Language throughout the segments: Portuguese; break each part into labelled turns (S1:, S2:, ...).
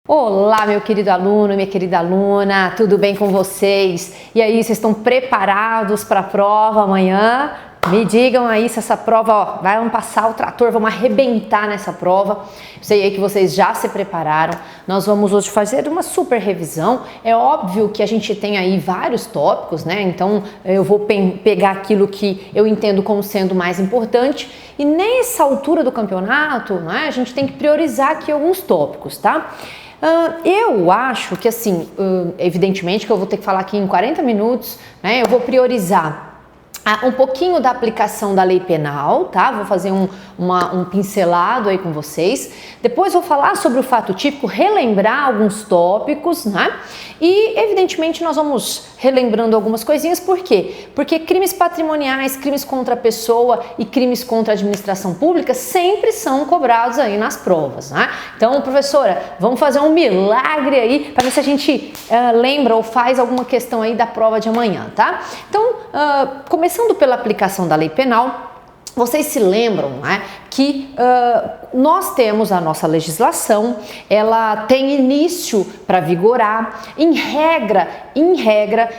S1: Olá, meu querido aluno, minha querida aluna, tudo bem com vocês? E aí, vocês estão preparados para a prova amanhã? Me digam aí se essa prova, vamos passar o trator, vamos arrebentar nessa prova. Sei aí que vocês já se prepararam. Nós vamos hoje fazer uma super revisão. É óbvio que a gente tem aí vários tópicos, né? Então eu vou pegar aquilo que eu entendo como sendo mais importante. E nessa altura do campeonato, né, a gente tem que priorizar aqui alguns tópicos, tá? Eu acho que assim, evidentemente que eu vou ter que falar aqui em 40 minutos, né? Eu vou priorizar um pouquinho da aplicação da lei penal, tá? Vou fazer um pincelado aí com vocês. Depois vou falar sobre o fato típico, relembrar alguns tópicos, né? E, evidentemente, nós vamos relembrando algumas coisinhas. Por quê? Porque crimes patrimoniais, crimes contra a pessoa e crimes contra a administração pública sempre são cobrados aí nas provas, né? Então, professora, vamos fazer um milagre aí para ver se a gente lembra ou faz alguma questão aí da prova de amanhã, tá? Então, começando pela aplicação da lei penal, vocês se lembram, né, que nós temos a nossa legislação, ela tem início para vigorar, em regra,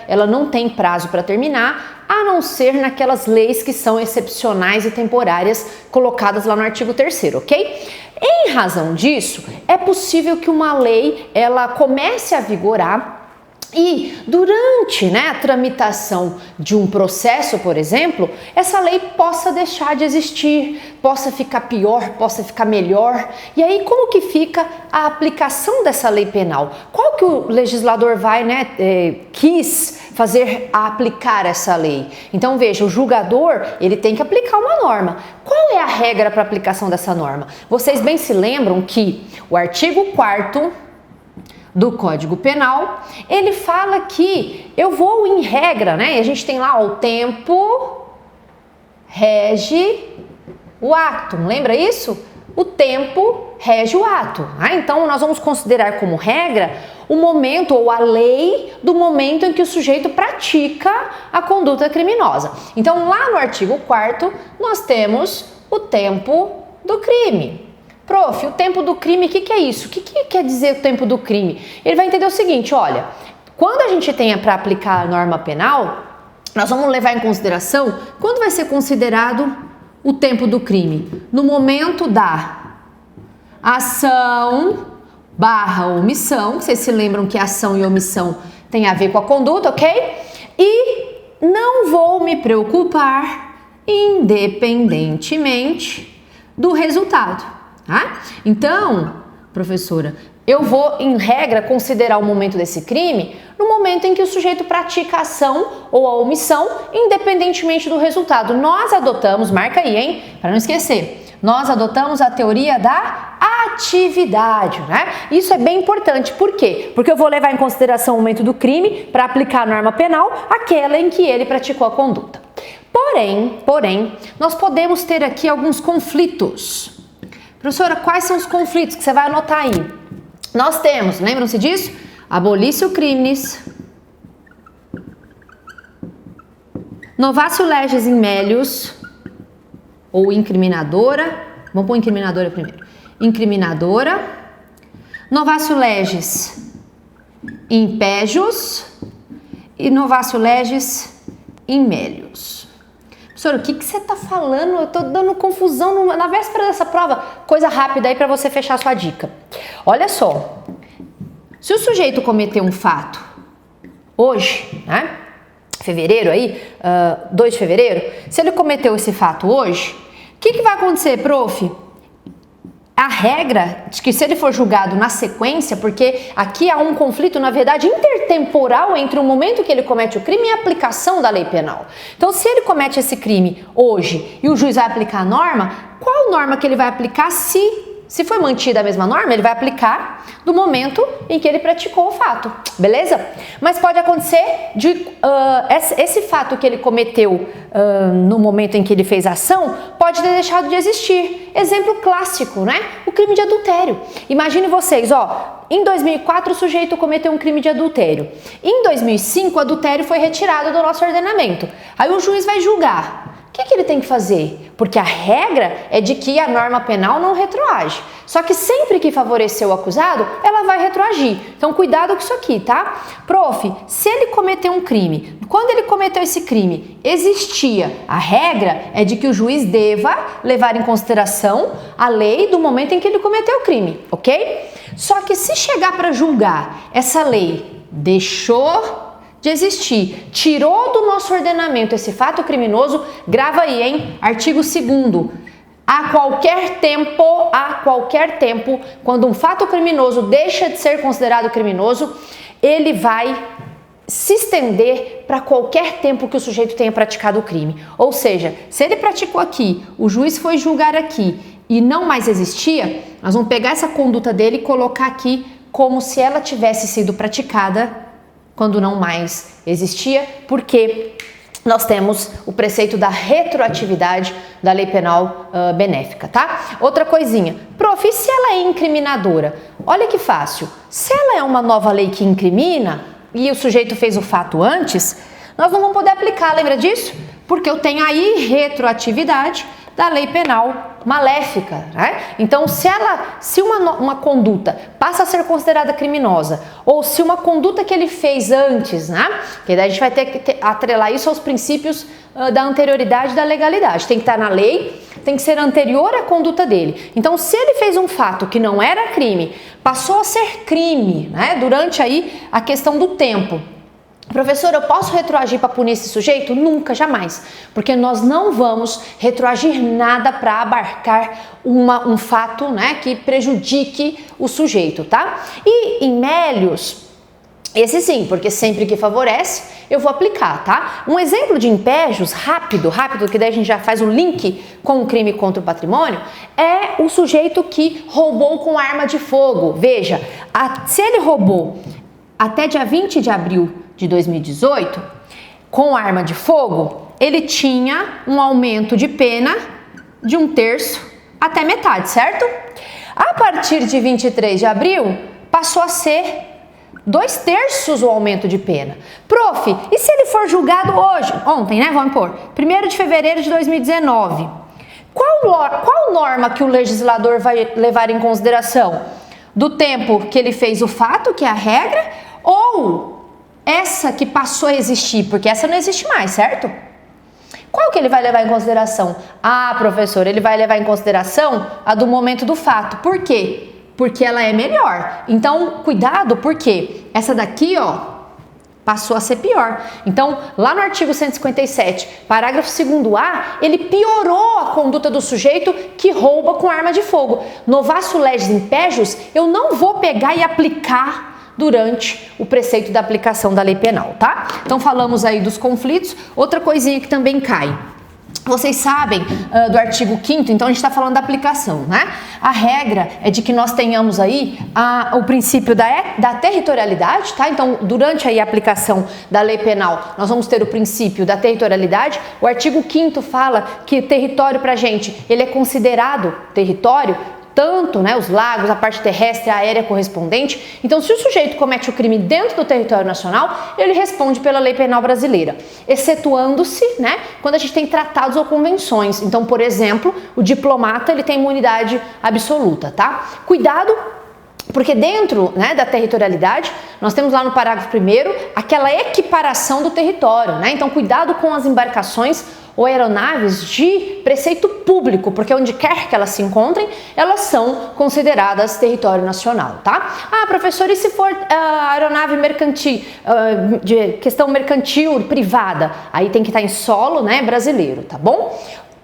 S1: ela não tem prazo para terminar, a não ser naquelas leis que são excepcionais e temporárias colocadas lá no artigo 3º, ok? Em razão disso, é possível que uma lei ela comece a vigorar e durante, né, a tramitação de um processo, por exemplo, essa lei possa deixar de existir, possa ficar pior, possa ficar melhor. E aí como que fica a aplicação dessa lei penal? Qual que o legislador vai, né, quis fazer a aplicar essa lei? Então veja, o julgador ele tem que aplicar uma norma. Qual é a regra para aplicação dessa norma? Vocês bem se lembram que o artigo 4º do Código Penal, ele fala que eu vou em regra, né? A gente tem lá o tempo rege o ato, lembra isso? O tempo rege o ato. Então nós vamos considerar como regra o momento ou a lei do momento em que o sujeito pratica a conduta criminosa. Então lá no artigo 4º nós temos o tempo do crime. Prof, o tempo do crime, o que é isso? O que quer dizer o tempo do crime? Ele vai entender o seguinte, olha, quando a gente tenha para aplicar a norma penal, nós vamos levar em consideração quando vai ser considerado o tempo do crime? No momento da ação / omissão, vocês se lembram que ação e omissão tem a ver com a conduta, ok? E não vou me preocupar independentemente do resultado. Então, professora, eu vou, em regra, considerar o momento desse crime no momento em que o sujeito pratica a ação ou a omissão, independentemente do resultado. Nós adotamos, marca aí, hein, para não esquecer, nós adotamos a teoria da atividade, né? Isso é bem importante, por quê? Porque eu vou levar em consideração o momento do crime para aplicar a norma penal, aquela em que ele praticou a conduta. Porém, nós podemos ter aqui alguns conflitos. Professora, quais são os conflitos que você vai anotar aí? Nós temos, lembram-se disso? Abolício crimes, novatio legis in melius, ou incriminadora, vamos pôr incriminadora primeiro, incriminadora, novatio legis in pejus e novatio legis in melius. Professor, o que você está falando? Eu estou dando confusão na véspera dessa prova. Coisa rápida aí para você fechar sua dica. Olha só, se o sujeito cometeu um fato hoje, né? Fevereiro aí, 2 de fevereiro, se ele cometeu esse fato hoje, o que vai acontecer, prof? A regra de que se ele for julgado na sequência, porque aqui há um conflito, na verdade, intertemporal entre o momento que ele comete o crime e a aplicação da lei penal. Então, se ele comete esse crime hoje e o juiz vai aplicar a norma, qual norma que ele vai aplicar se foi mantida a mesma norma, ele vai aplicar do momento em que ele praticou o fato, beleza? Mas pode acontecer de esse fato que ele cometeu no momento em que ele fez a ação, pode ter deixado de existir. Exemplo clássico, né? O crime de adultério. Imagine vocês, ó, em 2004 o sujeito cometeu um crime de adultério. Em 2005 o adultério foi retirado do nosso ordenamento. Aí o juiz vai julgar. O que ele tem que fazer? Porque a regra é de que a norma penal não retroage. Só que sempre que favorecer o acusado, ela vai retroagir. Então, cuidado com isso aqui, tá? Prof, se ele cometeu um crime, quando ele cometeu esse crime, existia a regra é de que o juiz deva levar em consideração a lei do momento em que ele cometeu o crime, ok? Só que se chegar para julgar, essa lei deixou de existir, tirou do nosso ordenamento esse fato criminoso, grava aí, hein? Artigo 2º. A qualquer tempo, quando um fato criminoso deixa de ser considerado criminoso, ele vai se estender para qualquer tempo que o sujeito tenha praticado o crime. Ou seja, se ele praticou aqui, o juiz foi julgar aqui e não mais existia, nós vamos pegar essa conduta dele e colocar aqui como se ela tivesse sido praticada quando não mais existia, porque nós temos o preceito da retroatividade da lei penal benéfica, tá? Outra coisinha, prof, e se ela é incriminadora? Olha que fácil, se ela é uma nova lei que incrimina e o sujeito fez o fato antes, nós não vamos poder aplicar, lembra disso? Porque eu tenho aí retroatividade da lei penal maléfica, né? Então, se uma conduta passa a ser considerada criminosa, ou se uma conduta que ele fez antes, né? Que daí a gente vai ter que atrelar isso aos princípios da anterioridade e da legalidade. Tem que estar na lei, tem que ser anterior à conduta dele. Então, se ele fez um fato que não era crime, passou a ser crime, né? Durante aí a questão do tempo. Professor, eu posso retroagir para punir esse sujeito? Nunca, jamais. Porque nós não vamos retroagir nada para abarcar um fato, né, que prejudique o sujeito, tá? E em mélios, esse sim, porque sempre que favorece, eu vou aplicar, tá? Um exemplo de impégios, rápido, que daí a gente já faz o link com o crime contra o patrimônio, é o sujeito que roubou com arma de fogo. Veja, se ele roubou até dia 20 de abril de 2018, com arma de fogo, ele tinha um aumento de pena de 1/3 até metade, certo? A partir de 23 de abril, passou a ser 2/3 o aumento de pena. Prof, e se ele for julgado hoje, ontem, né, vamos pôr, 1º de fevereiro de 2019, qual norma que o legislador vai levar em consideração? Do tempo que ele fez o fato, que é a regra, ou essa que passou a existir, porque essa não existe mais, certo? Qual que ele vai levar em consideração? Ah, professor, ele vai levar em consideração a do momento do fato. Por quê? Porque ela é melhor. Então, cuidado, porque essa daqui, ó, passou a ser pior. Então, lá no artigo 157, parágrafo 2º-A, ele piorou a conduta do sujeito que rouba com arma de fogo. Novatio legis impégios, eu não vou pegar e aplicar durante o preceito da aplicação da lei penal, tá? Então falamos aí dos conflitos. Outra coisinha que também cai. Vocês sabem do artigo 5º, então a gente está falando da aplicação, né? A regra é de que nós tenhamos aí o princípio da territorialidade, tá? Então, durante aí a aplicação da lei penal, nós vamos ter o princípio da territorialidade. O artigo 5º fala que território pra gente, ele é considerado território, tanto, né, os lagos, a parte terrestre, a aérea correspondente. Então, se o sujeito comete o crime dentro do território nacional, ele responde pela lei penal brasileira, excetuando-se, né, quando a gente tem tratados ou convenções. Então, por exemplo, o diplomata, ele tem imunidade absoluta, tá? Cuidado, porque dentro, né, da territorialidade, nós temos lá no parágrafo 1º aquela equiparação do território, né? Então, cuidado com as embarcações ou aeronaves de preceito público, porque onde quer que elas se encontrem, elas são consideradas território nacional, tá? Ah, professor, e se for aeronave mercantil, de questão mercantil privada? Aí tem que estar em solo, né, brasileiro, tá bom?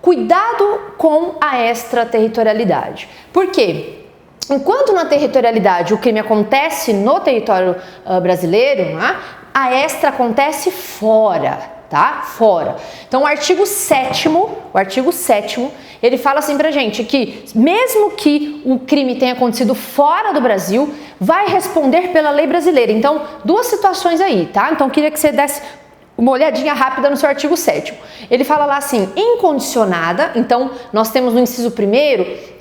S1: Cuidado com a extraterritorialidade. Por quê? Enquanto na territorialidade o crime acontece no território brasileiro, né, a extra acontece fora. Tá? Fora. Então, o artigo 7º, ele fala assim pra gente que mesmo que o crime tenha acontecido fora do Brasil, vai responder pela lei brasileira. Então, duas situações aí, tá? Então, eu queria que você desse uma olhadinha rápida no seu artigo 7º. Ele fala lá assim, incondicionada, então nós temos no inciso 1º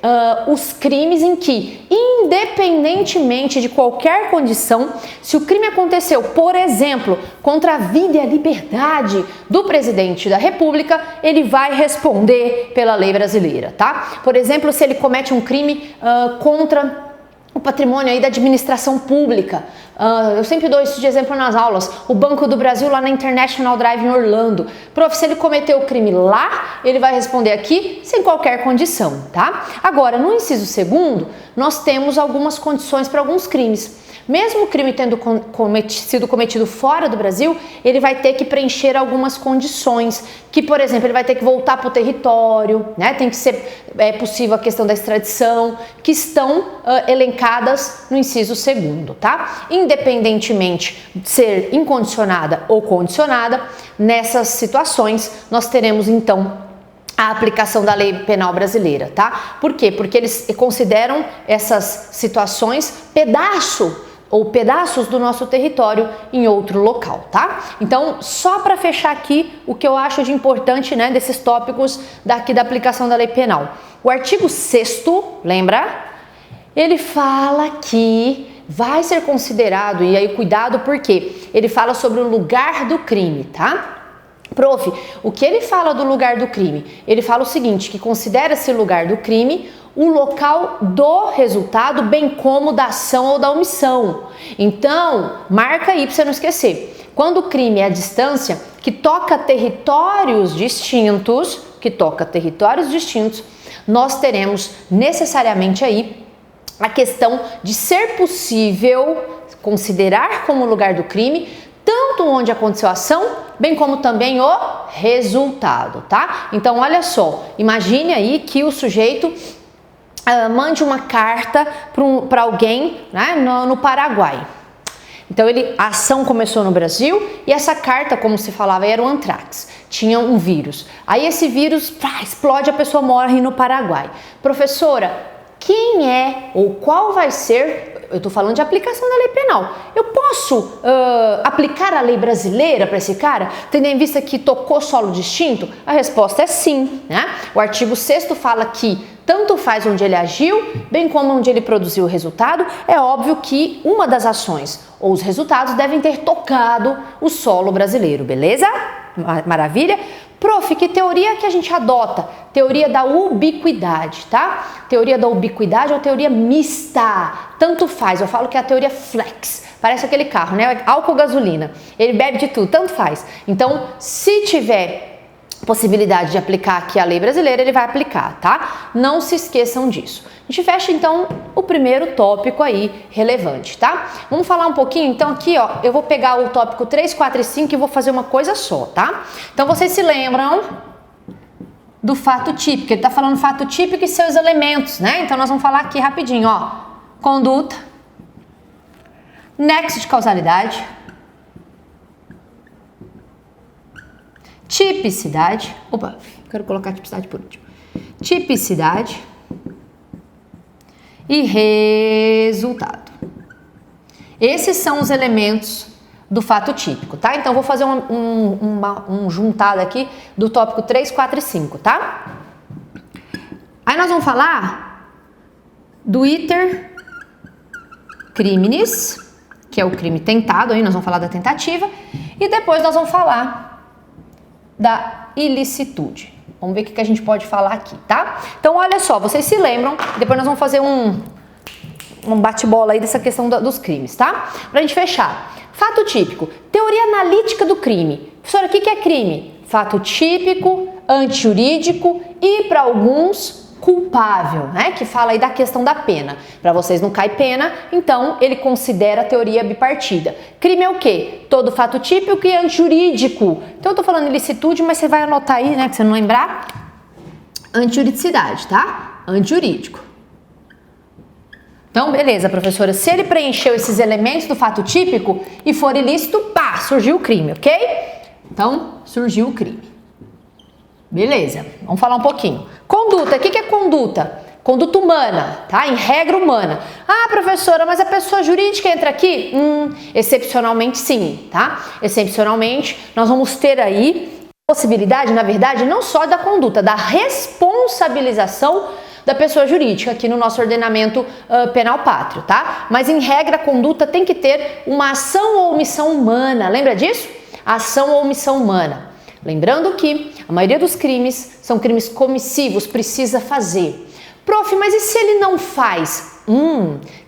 S1: os crimes em que, independentemente de qualquer condição, se o crime aconteceu, por exemplo, contra a vida e a liberdade do presidente da República, ele vai responder pela lei brasileira, tá? Por exemplo, se ele comete um crime contra o patrimônio aí da administração pública. Eu sempre dou isso de exemplo nas aulas. O Banco do Brasil lá na International Drive em Orlando. Prof, se ele cometeu o crime lá, ele vai responder aqui sem qualquer condição, tá? Agora, no inciso 2º, nós temos algumas condições para alguns crimes. Mesmo o crime tendo sido cometido fora do Brasil, ele vai ter que preencher algumas condições, que, por exemplo, ele vai ter que voltar para o território, né? Tem que ser possível a questão da extradição, que estão elencadas no inciso 2º, tá? Independentemente de ser incondicionada ou condicionada, nessas situações nós teremos então a aplicação da lei penal brasileira, tá? Por quê? Porque eles consideram essas situações pedaços do nosso território em outro local, tá? Então, só para fechar aqui o que eu acho de importante, né, desses tópicos daqui da aplicação da lei penal. O artigo 6º, lembra? Ele fala que vai ser considerado, e aí cuidado porque ele fala sobre o lugar do crime, tá? Prof, o que ele fala do lugar do crime? Ele fala o seguinte, que considera-se lugar do crime o local do resultado, bem como da ação ou da omissão. Então, marca aí para você não esquecer. Quando o crime é a distância, que toca territórios distintos, nós teremos necessariamente aí a questão de ser possível considerar como lugar do crime tanto onde aconteceu a ação, bem como também o resultado, tá? Então, olha só, imagine aí que o sujeito mande uma carta para alguém, né, no Paraguai. Então, a ação começou no Brasil e essa carta, como se falava, era o antrax, tinha um vírus. Aí esse vírus explode, a pessoa morre no Paraguai. Professora, quem é ou qual vai ser... Eu estou falando de aplicação da lei penal. Eu posso aplicar a lei brasileira para esse cara, tendo em vista que tocou solo distinto? A resposta é sim, né? O artigo 6º fala que tanto faz onde ele agiu, bem como onde ele produziu o resultado. É óbvio que uma das ações ou os resultados devem ter tocado o solo brasileiro, beleza? Maravilha? Prof, que teoria que a gente adota? Teoria da ubiquidade, tá? Teoria da ubiquidade ou teoria mista, tanto faz. Eu falo que é a teoria flex, parece aquele carro, né? Álcool, gasolina, ele bebe de tudo, tanto faz. Então, se tiver possibilidade de aplicar aqui a lei brasileira, ele vai aplicar, tá? Não se esqueçam disso. A gente fecha então o primeiro tópico aí relevante, tá? Vamos falar um pouquinho, então aqui, ó, eu vou pegar o tópico 3, 4 e 5 e vou fazer uma coisa só, tá? Então vocês se lembram do fato típico, ele tá falando fato típico e seus elementos, né? Então nós vamos falar aqui rapidinho, ó. Conduta, nexo de causalidade, tipicidade, quero colocar tipicidade por último, tipicidade e resultado. Esses são os elementos do fato típico, tá? Então, vou fazer um juntado aqui do tópico 3, 4 e 5, tá? Aí nós vamos falar do iter criminis, que é o crime tentado, aí nós vamos falar da tentativa, e depois nós vamos falar da ilicitude. Vamos ver o que a gente pode falar aqui, tá? Então, olha só, vocês se lembram, depois nós vamos fazer um bate-bola aí dessa questão dos crimes, tá? Pra gente fechar. Fato típico, teoria analítica do crime. Professora, o que é crime? Fato típico, antijurídico e, para alguns, culpável, né? Que fala aí da questão da pena. Para vocês não cai pena, então ele considera a teoria bipartida. Crime é o quê? Todo fato típico e antijurídico. Então eu tô falando ilicitude, mas você vai anotar aí, né? Que você não lembrar. Antijuridicidade, tá? Antijurídico. Então, beleza, professora. Se ele preencheu esses elementos do fato típico e for ilícito, pá, surgiu o crime, ok? Então, surgiu o crime. Beleza, vamos falar um pouquinho. Conduta, o que é conduta? Conduta humana, tá? Em regra humana. Ah, professora, mas a pessoa jurídica entra aqui? Excepcionalmente sim, tá? Excepcionalmente, nós vamos ter aí possibilidade, na verdade, não só da conduta, da responsabilização da pessoa jurídica aqui no nosso ordenamento penal pátrio, tá? Mas em regra, a conduta tem que ter uma ação ou omissão humana, lembra disso? Ação ou omissão humana. Lembrando que a maioria dos crimes são crimes comissivos, precisa fazer. Prof, mas e se ele não faz?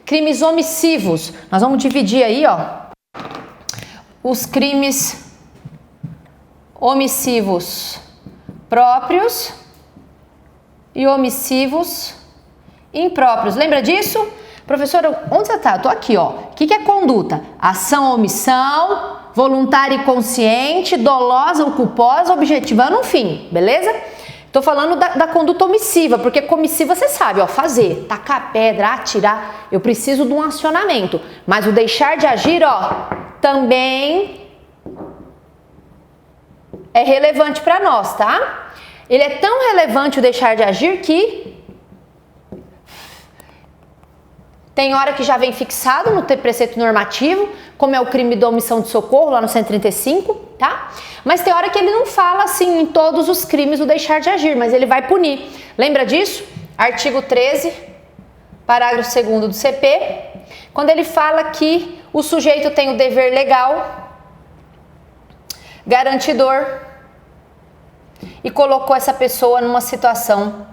S1: Crimes omissivos. Nós vamos dividir aí, ó, os crimes omissivos próprios e omissivos impróprios. Lembra disso? Professora, onde você tá? Eu tô aqui, ó. O que é conduta? Ação ou omissão, voluntária e consciente, dolosa ou culposa, objetivando um fim, beleza? Tô falando da conduta omissiva, porque comissiva você sabe, ó, fazer, tacar pedra, atirar, eu preciso de um acionamento. Mas o deixar de agir, ó, também é relevante para nós, tá? Ele é tão relevante o deixar de agir que tem hora que já vem fixado no preceito normativo, como é o crime de omissão de socorro, lá no 135, tá? Mas tem hora que ele não fala assim em todos os crimes o deixar de agir, mas ele vai punir. Lembra disso? Artigo 13, parágrafo 2º do CP, quando ele fala que o sujeito tem o dever legal, garantidor, e colocou essa pessoa numa situação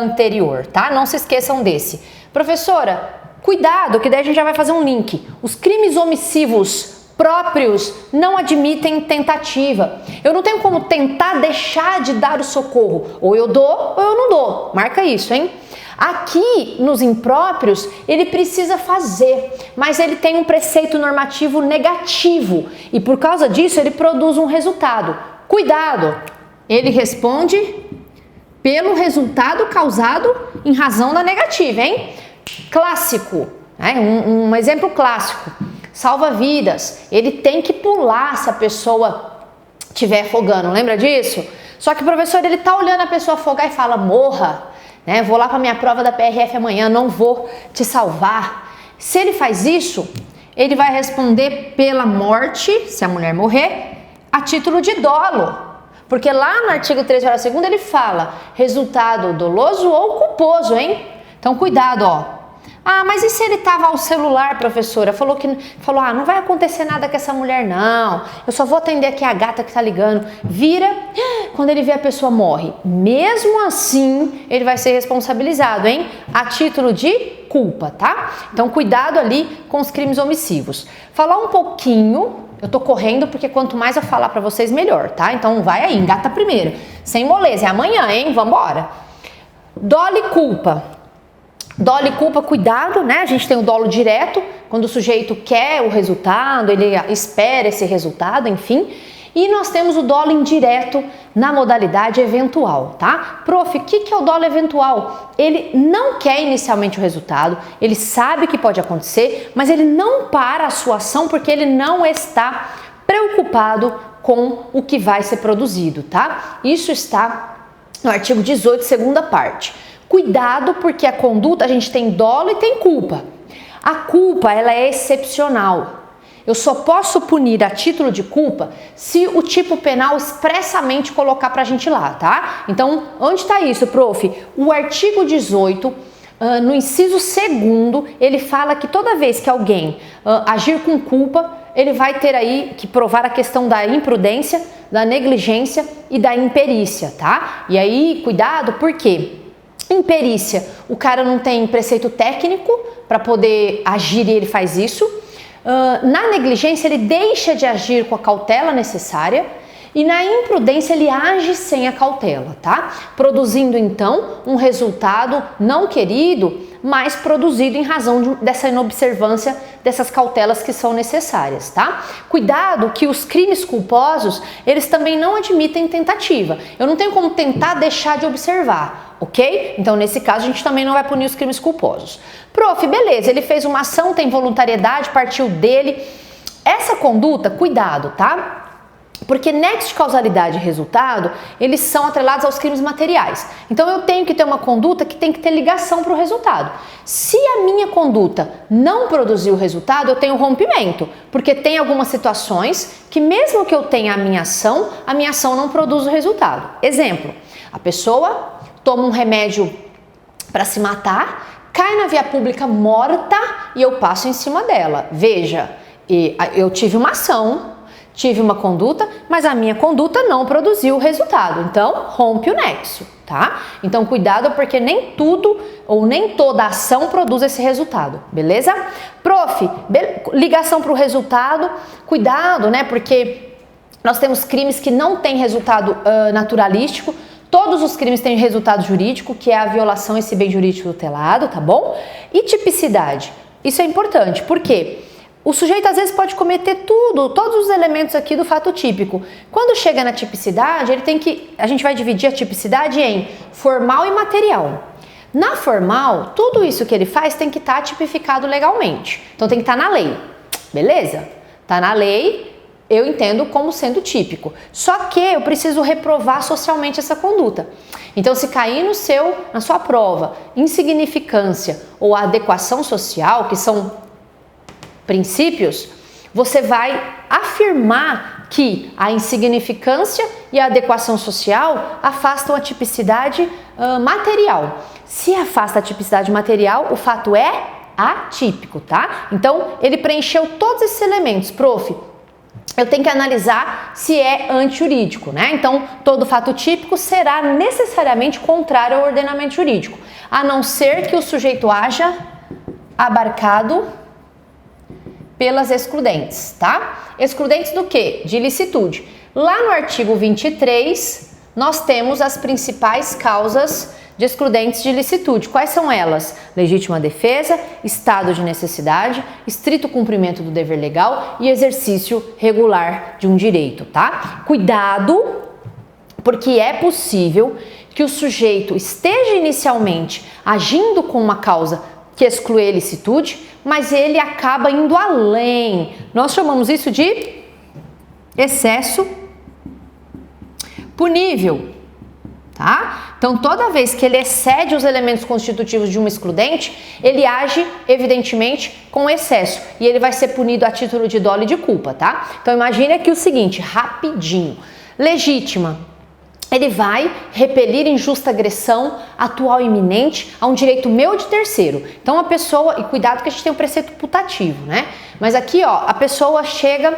S1: anterior, tá? Não se esqueçam desse. Professora, cuidado, que daí a gente já vai fazer um link. Os crimes omissivos próprios não admitem tentativa. Eu não tenho como tentar deixar de dar o socorro. Ou eu dou ou eu não dou. Marca isso, hein? Aqui, nos impróprios, ele precisa fazer, mas ele tem um preceito normativo negativo. E por causa disso, ele produz um resultado. Cuidado! Ele responde pelo resultado causado em razão da negativa, hein? Clássico, né? Um exemplo clássico. Salva vidas. Ele tem que pular se a pessoa estiver afogando, lembra disso? Só que o professor, ele tá olhando a pessoa afogar e fala, morra, né? Vou lá para minha prova da PRF amanhã, não vou te salvar. Se ele faz isso, ele vai responder pela morte, se a mulher morrer, a título de dolo. Porque lá no artigo 13, parágrafo 2º, ele fala resultado doloso ou culposo, hein? Então, cuidado, ó. Ah, mas e se ele tava ao celular, professora? Falou, não vai acontecer nada com essa mulher, não. Eu só vou atender aqui a gata que tá ligando. Vira, quando ele vê a pessoa morre. Mesmo assim, ele vai ser responsabilizado, hein? A título de culpa, tá? Então, cuidado ali com os crimes omissivos. Falar um pouquinho, eu tô correndo porque quanto mais eu falar pra vocês, melhor, tá? Então, vai aí, engata primeiro. Sem moleza, é amanhã, hein? Vambora. Dolo e culpa. Dolo e culpa, cuidado, né? A gente tem o dolo direto, quando o sujeito quer o resultado, ele espera esse resultado, enfim. E nós temos o dolo indireto na modalidade eventual, tá? Prof, o que é o dolo eventual? Ele não quer inicialmente o resultado, ele sabe que pode acontecer, mas ele não para a sua ação porque ele não está preocupado com o que vai ser produzido, tá? Isso está no artigo 18, segunda parte. Cuidado, porque a conduta, a gente tem dolo e tem culpa. A culpa, ela é excepcional. Eu só posso punir a título de culpa se o tipo penal expressamente colocar pra gente lá, tá? Então, onde está isso, prof? O artigo 18, no inciso 2º, ele fala que toda vez que alguém agir com culpa, ele vai ter aí que provar a questão da imprudência, da negligência e da imperícia, tá? E aí, cuidado, por quê? Imperícia, o cara não tem preceito técnico para poder agir e ele faz isso. Na negligência, ele deixa de agir com a cautela necessária. E na imprudência, ele age sem a cautela, tá? Produzindo, então, um resultado não querido, mas produzido em razão dessa inobservância dessas cautelas que são necessárias, tá? Cuidado que os crimes culposos, eles também não admitem tentativa. Eu não tenho como tentar deixar de observar, ok? Então, nesse caso, a gente também não vai punir os crimes culposos. Prof, beleza, ele fez uma ação, tem voluntariedade, partiu dele. Essa conduta, cuidado, tá? Porque nexo de causalidade e resultado, eles são atrelados aos crimes materiais. Então eu tenho que ter uma conduta que tem que ter ligação para o resultado. Se a minha conduta não produzir o resultado, eu tenho rompimento. Porque tem algumas situações que mesmo que eu tenha a minha ação não produz o resultado. Exemplo, a pessoa toma um remédio para se matar, cai na via pública morta e eu passo em cima dela. Veja, eu tive uma ação, tive uma conduta, mas a minha conduta não produziu o resultado. Então, rompe o nexo, tá? Então, cuidado, porque nem tudo ou nem toda ação produz esse resultado, beleza? Prof, ligação para o resultado, cuidado, né? Porque nós temos crimes que não têm resultado naturalístico. Todos os crimes têm resultado jurídico, que é a violação a esse bem jurídico tutelado, tá bom? E tipicidade. Isso é importante, por quê? O sujeito às vezes pode cometer todos os elementos aqui do fato típico. Quando chega na tipicidade, a gente vai dividir a tipicidade em formal e material. Na formal, tudo isso que ele faz tem que estar tipificado legalmente. Então tem que estar na lei, beleza? Tá na lei, eu entendo como sendo típico. Só que eu preciso reprovar socialmente essa conduta. Então, se cair na sua prova, insignificância ou adequação social, que são princípios, você vai afirmar que a insignificância e a adequação social afastam a tipicidade material. Se afasta a tipicidade material, o fato é atípico, tá? Então, ele preencheu todos esses elementos. Prof, eu tenho que analisar se é antijurídico, né? Então, todo fato típico será necessariamente contrário ao ordenamento jurídico, a não ser que o sujeito haja abarcado pelas excludentes, tá? Excludentes do quê? De ilicitude. Lá no artigo 23, nós temos as principais causas de excludentes de ilicitude. Quais são elas? Legítima defesa, estado de necessidade, estrito cumprimento do dever legal e exercício regular de um direito, tá? Cuidado, porque é possível que o sujeito esteja inicialmente agindo com uma causa que exclui a ilicitude, mas ele acaba indo além. Nós chamamos isso de excesso punível, tá? Então, toda vez que ele excede os elementos constitutivos de uma excludente, ele age, evidentemente, com excesso. E ele vai ser punido a título de dolo e de culpa, tá? Então, imagine aqui o seguinte, rapidinho. Legítima. Ele vai repelir injusta agressão atual e iminente a um direito meu ou de terceiro. Então a pessoa, e cuidado que a gente tem um preceito putativo, né? Mas aqui, ó, a pessoa chega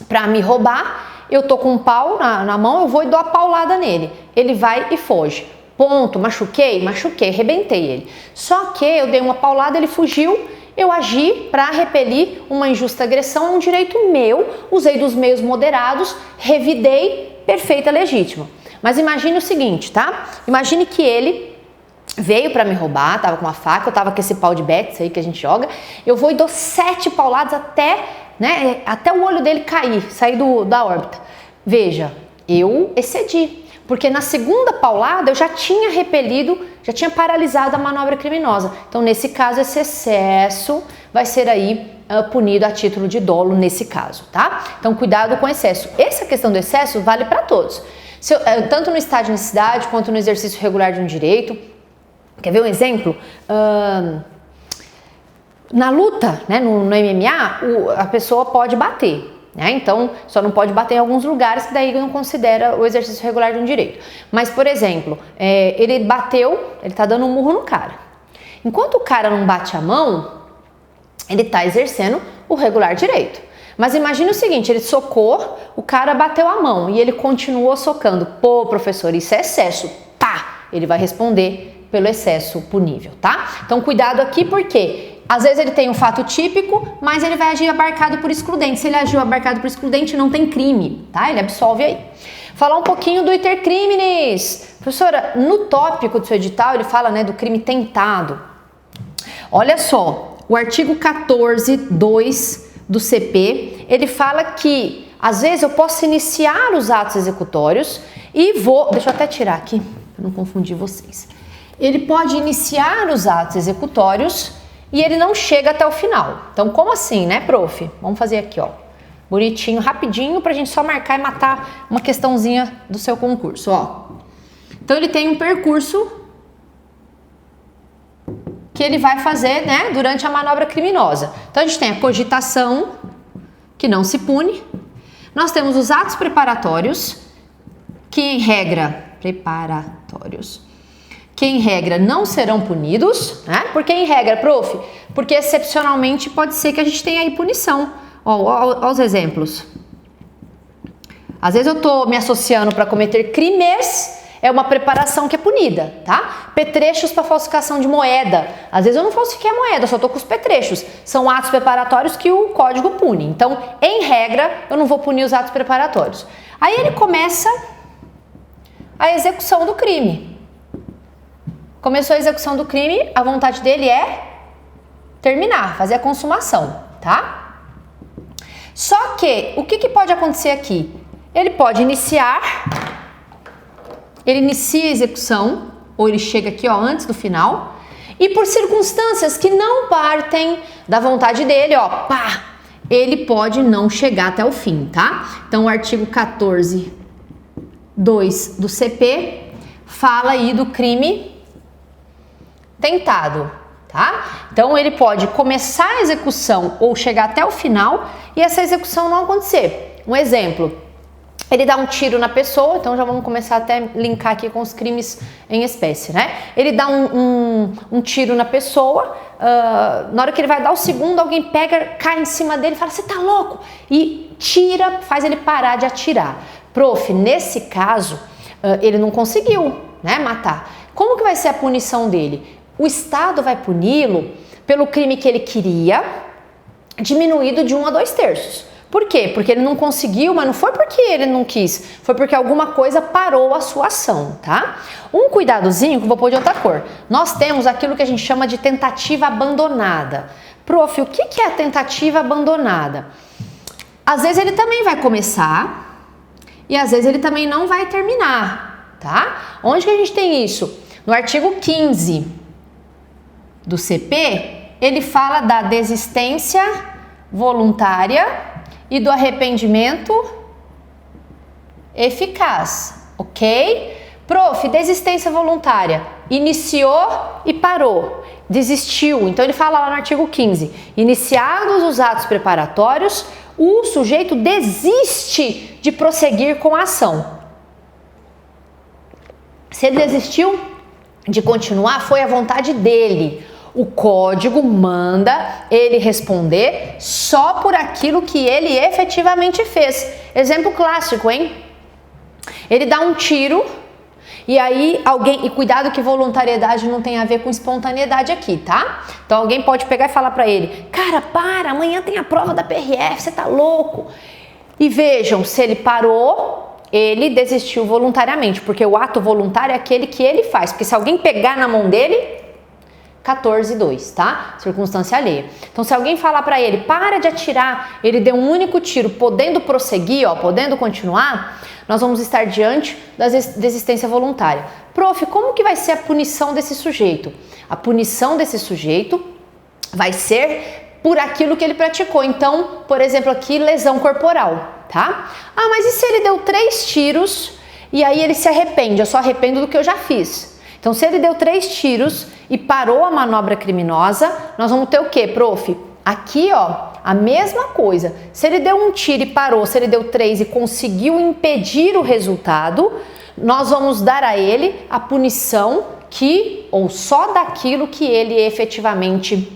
S1: pra me roubar, eu tô com um pau na mão, eu vou e dou a paulada nele. Ele vai e foge. Ponto, machuquei, arrebentei ele. Só que eu dei uma paulada, ele fugiu, eu agi para repelir uma injusta agressão a um direito meu, usei dos meios moderados, revidei, perfeita, legítima. Mas imagine o seguinte, tá? Imagine que ele veio para me roubar, tava com uma faca, eu tava com esse pau de Betis aí que a gente joga, eu vou e dou 7 pauladas até o olho dele cair, sair da órbita. Veja, eu excedi, porque na segunda paulada eu já tinha repelido, já tinha paralisado a manobra criminosa. Então, nesse caso, esse excesso vai ser aí punido a título de dolo nesse caso, tá? Então, cuidado com o excesso. Essa questão do excesso vale para todos. Tanto no estado de necessidade quanto no exercício regular de um direito. Quer ver um exemplo? Na luta, né, no MMA, a pessoa pode bater, né? Então, só não pode bater em alguns lugares que daí não considera o exercício regular de um direito. Mas, por exemplo, ele bateu, ele tá dando um murro no cara. Enquanto o cara não bate a mão, ele tá exercendo o regular direito. Mas imagine o seguinte, ele socou, o cara bateu a mão e ele continuou socando. Pô, professor, isso é excesso. Pá! Ele vai responder pelo excesso punível, tá? Então, cuidado aqui porque às vezes ele tem um fato típico, mas ele vai agir abarcado por excludente. Se ele agiu abarcado por excludente, não tem crime, tá? Ele absolve aí. Falar um pouquinho do iter criminis. Professora, no tópico do seu edital, ele fala, né, do crime tentado. Olha só, o artigo 14.2 do CP, ele fala que às vezes eu posso iniciar os atos executórios e deixa eu até tirar aqui, para não confundir vocês. Ele pode iniciar os atos executórios e ele não chega até o final. Então, como assim, né, prof? Vamos fazer aqui, ó. bonitinho, rapidinho, pra gente só marcar e matar uma questãozinha do seu concurso, ó. Então ele tem um percurso que ele vai fazer, né, durante a manobra criminosa. Então a gente tem a cogitação, que não se pune. Nós temos os atos preparatórios, que em regra, não serão punidos, né? Porque em regra, prof, porque excepcionalmente pode ser que a gente tenha aí punição. Ó os exemplos. Às vezes eu tô me associando para cometer crimes, é uma preparação que é punida, tá? Petrechos para falsificação de moeda. Às vezes eu não falsifiquei a moeda, eu só tô com os petrechos. São atos preparatórios que o código pune. Então, em regra, eu não vou punir os atos preparatórios. Aí ele começa a execução do crime. Começou a execução do crime, a vontade dele é terminar, fazer a consumação, tá? Só que, o que pode acontecer aqui? Ele pode iniciar, ele inicia a execução, ou ele chega aqui, ó, antes do final, e por circunstâncias que não partem da vontade dele, ó, pá, ele pode não chegar até o fim, tá? Então, o artigo 14.2 do CP fala aí do crime tentado, tá? Então ele pode começar a execução ou chegar até o final e essa execução não acontecer. Um exemplo, ele dá um tiro na pessoa, então já vamos começar até a linkar aqui com os crimes em espécie, né? Ele dá um tiro na pessoa, na hora que ele vai dar o segundo, alguém pega, cai em cima dele e fala, você tá louco? E tira, faz ele parar de atirar. Prof, nesse caso, ele não conseguiu, né, matar. Como que vai ser a punição dele? O Estado vai puni-lo pelo crime que ele queria, diminuído de 1 a 2/3. Por quê? Porque ele não conseguiu, mas não foi porque ele não quis, foi porque alguma coisa parou a sua ação, tá? Um cuidadozinho, que eu vou pôr de outra cor. Nós temos aquilo que a gente chama de tentativa abandonada. Prof, o que é a tentativa abandonada? Às vezes ele também vai começar e às vezes ele também não vai terminar, tá? Onde que a gente tem isso? No artigo 15 do CP, ele fala da desistência voluntária e do arrependimento eficaz, ok? Prof, desistência voluntária, iniciou e parou, desistiu. Então ele fala lá no artigo 15, iniciados os atos preparatórios, o sujeito desiste de prosseguir com a ação. Se ele desistiu de continuar, foi a vontade dele. O código manda ele responder só por aquilo que ele efetivamente fez. Exemplo clássico, hein? Ele dá um tiro e aí alguém... E cuidado que voluntariedade não tem a ver com espontaneidade aqui, tá? Então alguém pode pegar e falar pra ele, cara, para, amanhã tem a prova da PRF, você tá louco? E vejam, se ele parou, ele desistiu voluntariamente, porque o ato voluntário é aquele que ele faz. Porque se alguém pegar na mão dele... 14.2, tá? Circunstância alheia. Então, se alguém falar pra ele, para de atirar, ele deu um único tiro, podendo prosseguir, ó, podendo continuar, nós vamos estar diante da desistência voluntária. Prof, como que vai ser a punição desse sujeito? A punição desse sujeito vai ser por aquilo que ele praticou. Então, por exemplo, aqui, lesão corporal, tá? Ah, mas e se ele deu 3 tiros e aí ele se arrepende? Eu só arrependo do que eu já fiz. Então, se ele deu 3 tiros e parou a manobra criminosa, nós vamos ter o quê, prof? Aqui, ó, a mesma coisa. Se ele deu um tiro e parou, se ele deu 3 e conseguiu impedir o resultado, nós vamos dar a ele a punição que, ou só daquilo que ele efetivamente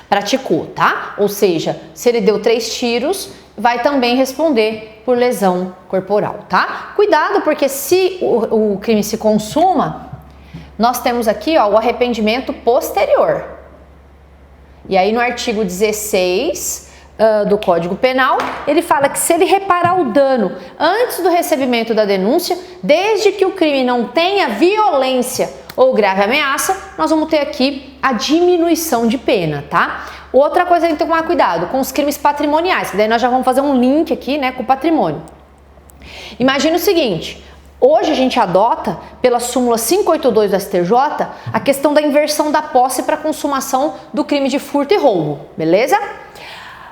S1: praticou, tá? Ou seja, se ele deu 3 tiros, vai também responder por lesão corporal, tá? Cuidado, porque se o crime se consuma, nós temos aqui, ó, o arrependimento posterior. E aí no artigo 16 do Código Penal, ele fala que se ele reparar o dano antes do recebimento da denúncia, desde que o crime não tenha violência ou grave ameaça, nós vamos ter aqui a diminuição de pena, tá? Outra coisa que tem que tomar cuidado com os crimes patrimoniais, que daí nós já vamos fazer um link aqui, né, com o patrimônio. Imagina o seguinte... Hoje a gente adota, pela súmula 582 do STJ, a questão da inversão da posse para consumação do crime de furto e roubo, beleza?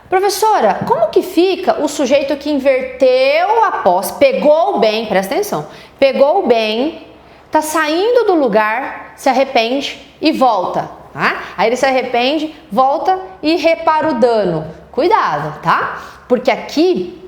S1: Professora, como que fica o sujeito que inverteu a posse, pegou o bem, presta atenção, pegou o bem, tá saindo do lugar, se arrepende e volta, tá? Aí ele se arrepende, volta e repara o dano. Cuidado, tá? Porque aqui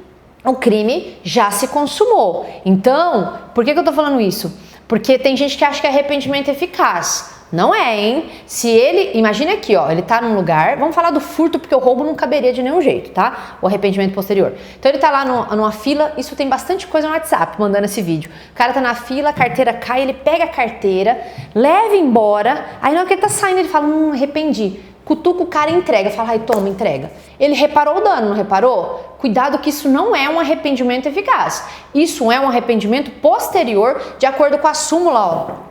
S1: o crime já se consumou. Então, por que eu tô falando isso? Porque tem gente que acha que arrependimento é eficaz. Não é, hein? Se ele, imagina aqui, ó, ele tá num lugar, vamos falar do furto porque o roubo não caberia de nenhum jeito, tá? O arrependimento posterior. Então ele tá lá numa fila, isso tem bastante coisa no WhatsApp mandando esse vídeo. O cara tá na fila, a carteira cai, ele pega a carteira, leva embora, aí na hora que ele tá saindo ele fala, arrependi. Cutuca o cara e entrega, fala, ai, toma, entrega. Ele reparou o dano, não reparou? Cuidado que isso não é um arrependimento eficaz. Isso é um arrependimento posterior, de acordo com a súmula, ó.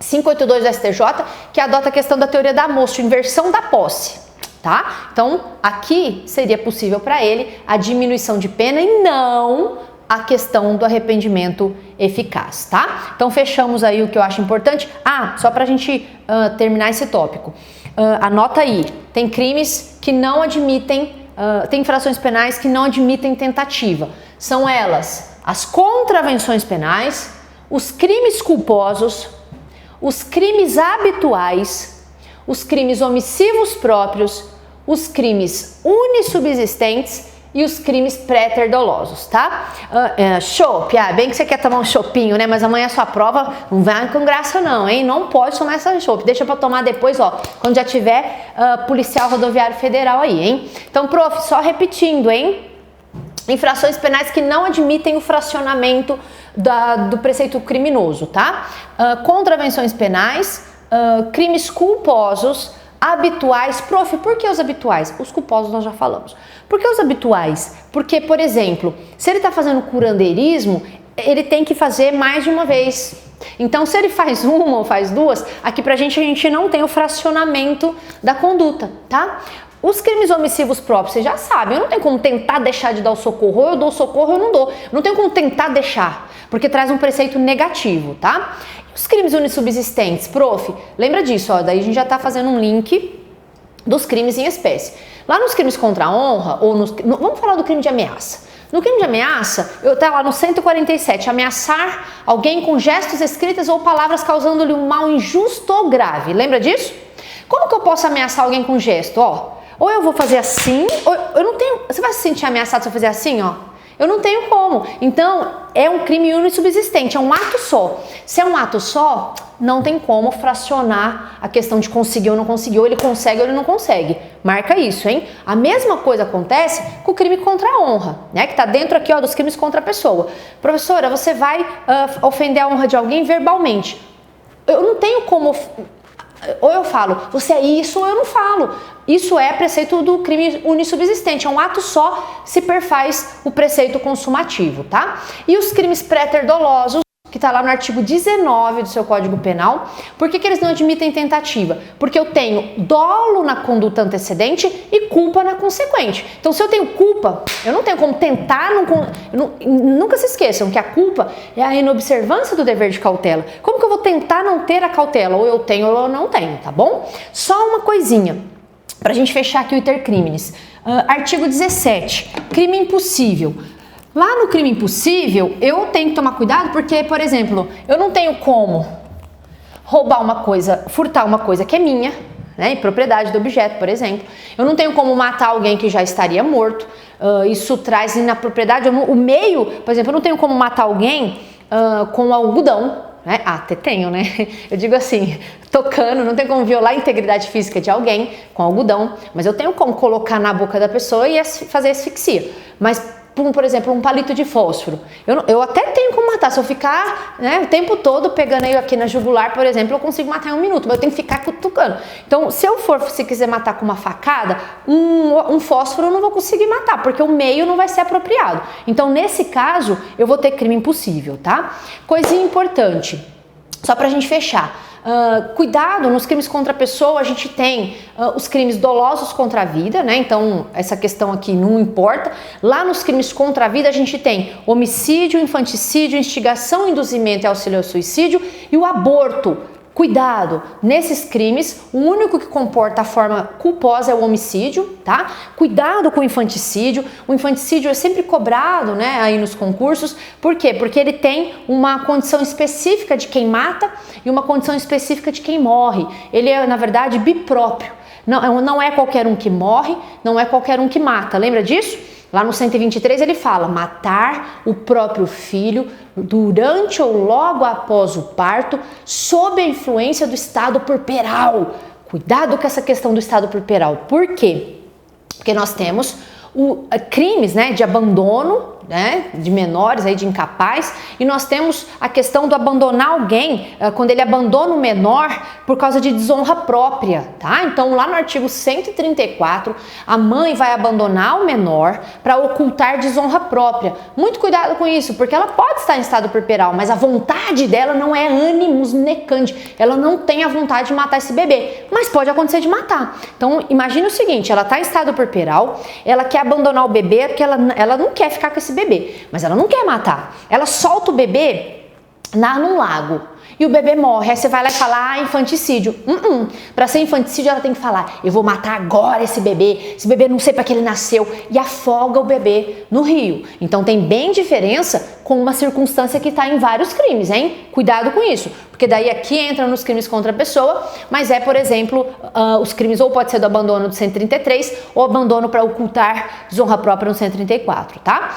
S1: 582 do STJ, que adota a questão da teoria da Amosto, inversão da posse, tá? Então, aqui seria possível para ele a diminuição de pena e não a questão do arrependimento eficaz, tá? Então, fechamos aí o que eu acho importante. Só pra gente terminar esse tópico. Anota aí, tem crimes que não admitem, tem infrações penais que não admitem tentativa. São elas as contravenções penais, os crimes culposos, os crimes habituais, os crimes omissivos próprios, os crimes unissubsistentes e os crimes pré-terdolosos, tá? Chopp, bem que você quer tomar um chopinho, né? Mas amanhã a sua prova não vai com graça não, hein? Não pode tomar essa chopp, deixa pra tomar depois, ó, quando já tiver policial rodoviário federal aí, hein? Então, prof, só repetindo, hein? Infrações penais que não admitem o fracionamento do preceito criminoso, tá? Contravenções penais, crimes culposos, habituais. Prof, por que os habituais? Os culposos nós já falamos. Por que os habituais? Porque, por exemplo, se ele está fazendo curandeirismo, ele tem que fazer mais de uma vez. Então, se ele faz uma ou faz duas, aqui a gente não tem o fracionamento da conduta, tá? Os crimes omissivos próprios, vocês já sabem, eu não tenho como tentar deixar de dar o socorro, ou eu dou o socorro ou eu não dou. Não tenho como tentar deixar, porque traz um preceito negativo, tá? E os crimes unissubsistentes, prof, lembra disso, ó, daí a gente já tá fazendo um link dos crimes em espécie. Lá nos crimes contra a honra, vamos falar do crime de ameaça. No crime de ameaça, eu tá lá no 147, ameaçar alguém com gestos, escritas ou palavras causando-lhe um mal injusto ou grave. Lembra disso? Como que eu posso ameaçar alguém com gesto? Ó, ou eu vou fazer assim, ou eu não tenho... Você vai se sentir ameaçado se eu fazer assim, ó? Eu não tenho como. Então, é um crime unissubsistente, é um ato só. Se é um ato só, não tem como fracionar a questão de conseguir ou não conseguir, ou ele consegue ou ele não consegue. Marca isso, hein? A mesma coisa acontece com o crime contra a honra, né? Que tá dentro aqui, ó, dos crimes contra a pessoa. Professora, você vai ofender a honra de alguém verbalmente. Eu não tenho como... Ou eu falo, você é isso, ou eu não falo. Isso é preceito do crime unissubsistente, é um ato só, se perfaz o preceito consumativo, tá? E os crimes pré-terdolosos, que tá lá no artigo 19 do seu Código Penal, por que eles não admitem tentativa? Porque eu tenho dolo na conduta antecedente e culpa na consequente. Então, se eu tenho culpa, eu não tenho como tentar, nunca se esqueçam que a culpa é a inobservância do dever de cautela. Como que eu vou tentar não ter a cautela? Ou eu tenho ou eu não tenho, tá bom? Só uma coisinha, pra gente fechar aqui o iter criminis. Artigo 17, crime impossível. Lá no crime impossível, eu tenho que tomar cuidado porque, por exemplo, eu não tenho como roubar uma coisa, furtar uma coisa que é minha, né, propriedade do objeto, por exemplo. Eu não tenho como matar alguém que já estaria morto, isso traz inapropriedade. O meio, por exemplo, eu não tenho como matar alguém com algodão, né? Até tenho, né? Eu digo assim, tocando, não tem como violar a integridade física de alguém com algodão, mas eu tenho como colocar na boca da pessoa e fazer asfixia. Mas por exemplo, um palito de fósforo. Eu até tenho como matar. Se eu ficar, né, o tempo todo pegando ele aqui na jugular, por exemplo, eu consigo matar em 1 minuto, mas eu tenho que ficar cutucando. Então, se quiser matar com uma facada, um fósforo eu não vou conseguir matar, porque o meio não vai ser apropriado. Então, nesse caso, eu vou ter crime impossível, tá? Coisinha importante, só pra gente fechar. Cuidado, nos crimes contra a pessoa a gente tem os crimes dolosos contra a vida, né? Então essa questão aqui não importa. Lá nos crimes contra a vida a gente tem homicídio, infanticídio, instigação, induzimento e auxílio ao suicídio e o aborto Cuidado, nesses crimes, o único que comporta a forma culposa é o homicídio, tá? Cuidado com o infanticídio é sempre cobrado, né, aí nos concursos. Por quê? Porque ele tem uma condição específica de quem mata e uma condição específica de quem morre. Ele é, na verdade, bipróprio. Não é qualquer um que morre, não é qualquer um que mata, lembra disso? Lá no 123 ele fala, matar o próprio filho durante ou logo após o parto, sob a influência do estado puerperal. Cuidado com essa questão do estado puerperal. Por quê? Porque nós temos crimes, né, de abandono, né, de menores, aí, de incapaz, e nós temos a questão do abandonar alguém, quando ele abandona o menor por causa de desonra própria, tá? Então, lá no artigo 134, a mãe vai abandonar o menor para ocultar desonra própria. Muito cuidado com isso, porque ela pode estar em estado puerperal, mas a vontade dela não é animus necandi, ela não tem a vontade de matar esse bebê, mas pode acontecer de matar. Então, imagine o seguinte, ela está em estado puerperal, ela quer abandonar o bebê porque ela não quer ficar com esse bebê, mas ela não quer matar. Ela solta o bebê num lago e o bebê morre. Aí você vai lá e fala, infanticídio. Para ser infanticídio ela tem que falar, eu vou matar agora esse bebê não sei para que ele nasceu, e afoga o bebê no rio. Então tem bem diferença com uma circunstância que está em vários crimes, hein? Cuidado com isso, porque daí aqui entra nos crimes contra a pessoa, mas por exemplo, os crimes ou pode ser do abandono do 133 ou abandono para ocultar desonra própria no 134, tá?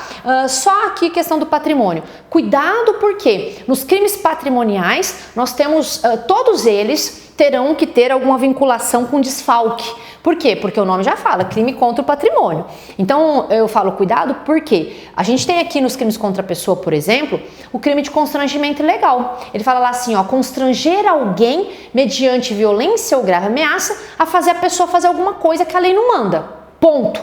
S1: Só aqui questão do patrimônio. Cuidado porque nos crimes patrimoniais nós temos, todos eles terão que ter alguma vinculação com desfalque. Por quê? Porque o nome já fala, crime contra o patrimônio. Então eu falo cuidado porque a gente tem aqui nos crimes contra a pessoa, por exemplo, o crime de constrangimento ilegal. Ele fala lá assim, constranger alguém mediante violência ou grave ameaça a fazer a pessoa fazer alguma coisa que a lei não manda. Ponto.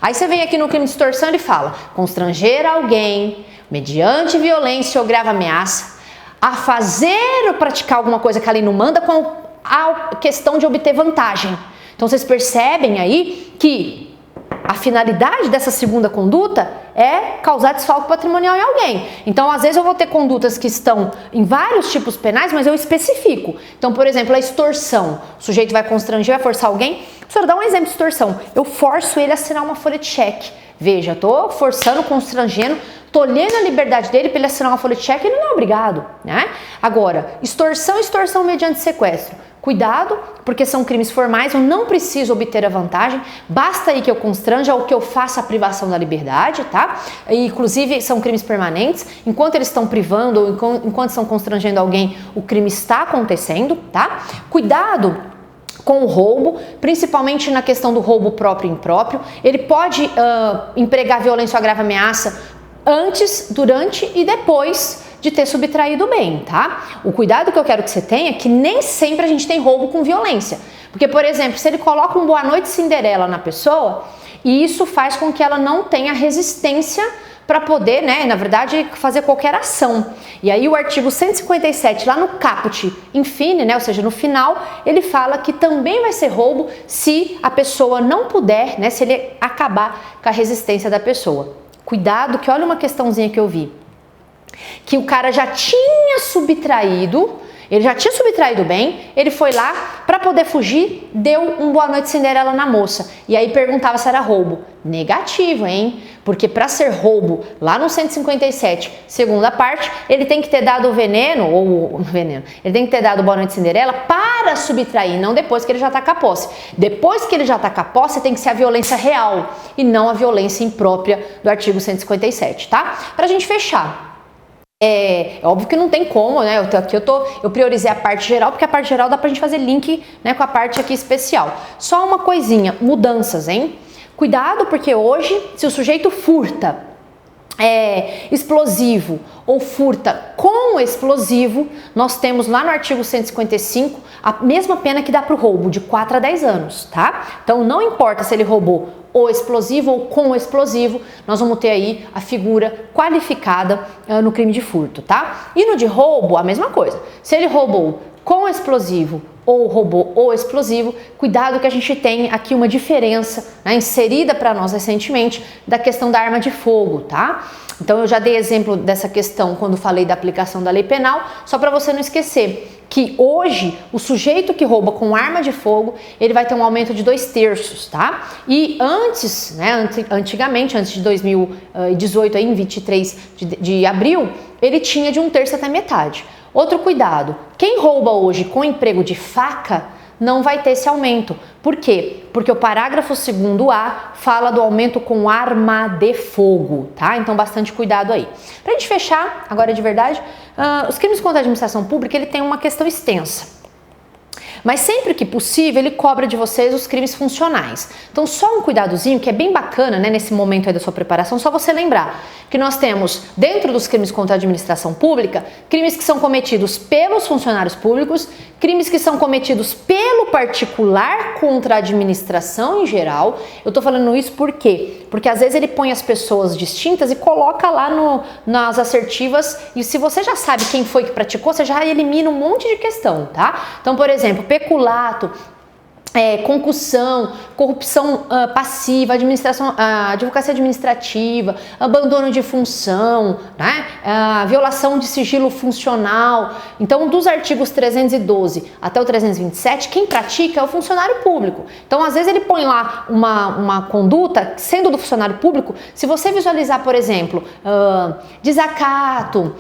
S1: Aí você vem aqui no crime de extorsão, ele fala, constranger alguém mediante violência ou grave ameaça a fazer ou praticar alguma coisa que a lei não manda com a questão de obter vantagem. Então vocês percebem aí que a finalidade dessa segunda conduta é causar desfalque patrimonial em alguém. Então, às vezes eu vou ter condutas que estão em vários tipos penais, mas eu especifico. Então, por exemplo, a extorsão. O sujeito vai constranger, vai forçar alguém. Professor, dá um exemplo de extorsão. Eu forço ele a assinar uma folha de cheque. Veja, tô forçando, constrangendo, tolhendo a liberdade dele para ele assinar uma folha de cheque, ele não é obrigado, né? Agora, extorsão mediante sequestro. Cuidado, porque são crimes formais, eu não preciso obter a vantagem, basta aí que eu constranja ou que eu faça a privação da liberdade, tá? E, inclusive, são crimes permanentes, enquanto eles estão privando ou enquanto estão constrangendo alguém, o crime está acontecendo, tá? Cuidado com o roubo, principalmente na questão do roubo próprio e impróprio. Ele pode empregar violência ou grave ameaça antes, durante e depois de ter subtraído o bem, tá? O cuidado que eu quero que você tenha é que nem sempre a gente tem roubo com violência. Porque, por exemplo, se ele coloca um Boa Noite Cinderela na pessoa, e isso faz com que ela não tenha resistência para poder, né, na verdade, fazer qualquer ação. E aí o artigo 157, lá no caput infine, né, ou seja, no final, ele fala que também vai ser roubo se a pessoa não puder, né, se ele acabar com a resistência da pessoa. Cuidado que olha uma questãozinha que eu vi. Que o cara já tinha subtraído, bem, ele foi lá para poder fugir, deu um Boa Noite Cinderela na moça. E aí perguntava se era roubo. Negativo, hein? Porque para ser roubo, lá no 157, segunda parte, ele tem que ter dado o veneno, ele tem que ter dado o Boa Noite Cinderela para subtrair, não depois que ele já tá com a posse. Depois que ele já tá com a posse, tem que ser a violência real e não a violência imprópria do artigo 157, tá? Pra gente fechar. É óbvio que não tem como, né? Eu priorizei a parte geral, porque a parte geral dá pra gente fazer link, né, com a parte aqui especial. Só uma coisinha, mudanças, hein? Cuidado, porque hoje, se o sujeito furta explosivo ou furta com explosivo, nós temos lá no artigo 155 a mesma pena que dá para o roubo, de 4 a 10 anos, tá? Então não importa se ele roubou o explosivo ou com o explosivo, nós vamos ter aí a figura qualificada no crime de furto, tá? E no de roubo, a mesma coisa. Se ele roubou com explosivo ou robô ou explosivo, cuidado que a gente tem aqui uma diferença, né, inserida para nós recentemente da questão da arma de fogo, tá? Então eu já dei exemplo dessa questão quando falei da aplicação da lei penal, só para você não esquecer que hoje o sujeito que rouba com arma de fogo, ele vai ter um aumento de 2/3, tá? E antes, né, antigamente, antes de 2018, aí, em 23 de abril, ele tinha de 1/3 até metade. Outro cuidado, quem rouba hoje com emprego de faca não vai ter esse aumento. Por quê? Porque o parágrafo 2º-A fala do aumento com arma de fogo, tá? Então, bastante cuidado aí. Pra gente fechar, agora de verdade, os crimes contra a administração pública, ele tem uma questão extensa. Mas sempre que possível, ele cobra de vocês os crimes funcionais. Então, só um cuidadozinho que é bem bacana, né, nesse momento aí da sua preparação, só você lembrar que nós temos, dentro dos crimes contra a administração pública, crimes que são cometidos pelos funcionários públicos, crimes que são cometidos pelo particular contra a administração em geral. Eu tô falando isso por quê? Porque às vezes ele põe as pessoas distintas e coloca lá nas assertivas, e se você já sabe quem foi que praticou, você já elimina um monte de questão, tá? Então, por exemplo, peculato, concussão, corrupção passiva, advocacia administrativa, abandono de função, né? Violação de sigilo funcional. Então, dos artigos 312 até o 327, quem pratica é o funcionário público. Então, às vezes ele põe lá uma conduta, sendo do funcionário público, se você visualizar, por exemplo, desacato,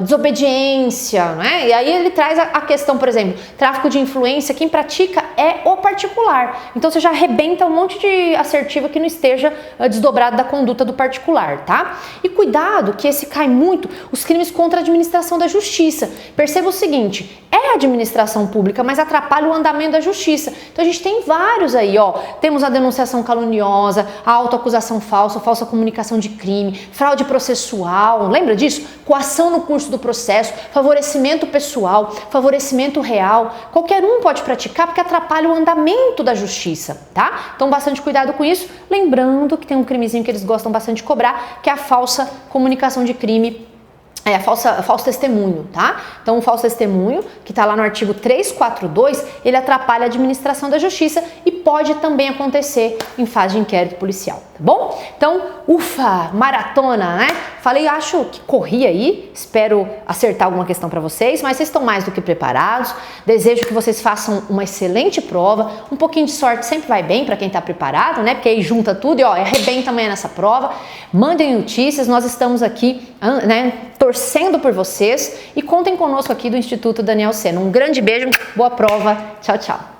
S1: desobediência, né? E aí ele traz a questão, por exemplo, tráfico de influência, quem pratica é o particular. Então você já arrebenta um monte de assertiva que não esteja desdobrado da conduta do particular, tá? E cuidado que esse cai muito os crimes contra a administração da justiça. Perceba o seguinte, é a administração pública, mas atrapalha o andamento da justiça. Então a gente tem vários aí, ó. Temos a denunciação caluniosa, a autoacusação falsa, falsa comunicação de crime, fraude processual, lembra disso? Coação no curso do processo, favorecimento pessoal, favorecimento real. Qualquer um pode praticar porque atrapalha o andamento da justiça, tá? Então, bastante cuidado com isso. Lembrando que tem um crimezinho que eles gostam bastante de cobrar, que é a falsa comunicação de crime, falso testemunho, tá? Então, o falso testemunho, que tá lá no artigo 342, ele atrapalha a administração da justiça e pode também acontecer em fase de inquérito policial, tá bom? Então, ufa, maratona, né? Falei, acho que corri aí, espero acertar alguma questão para vocês, mas vocês estão mais do que preparados. Desejo que vocês façam uma excelente prova. Um pouquinho de sorte sempre vai bem para quem tá preparado, né? Porque aí junta tudo e ó, arrebenta amanhã nessa prova. Mandem notícias, nós estamos aqui, né, torcendo por vocês e contem conosco aqui do Instituto Daniel Sena. Um grande beijo, boa prova, tchau, tchau.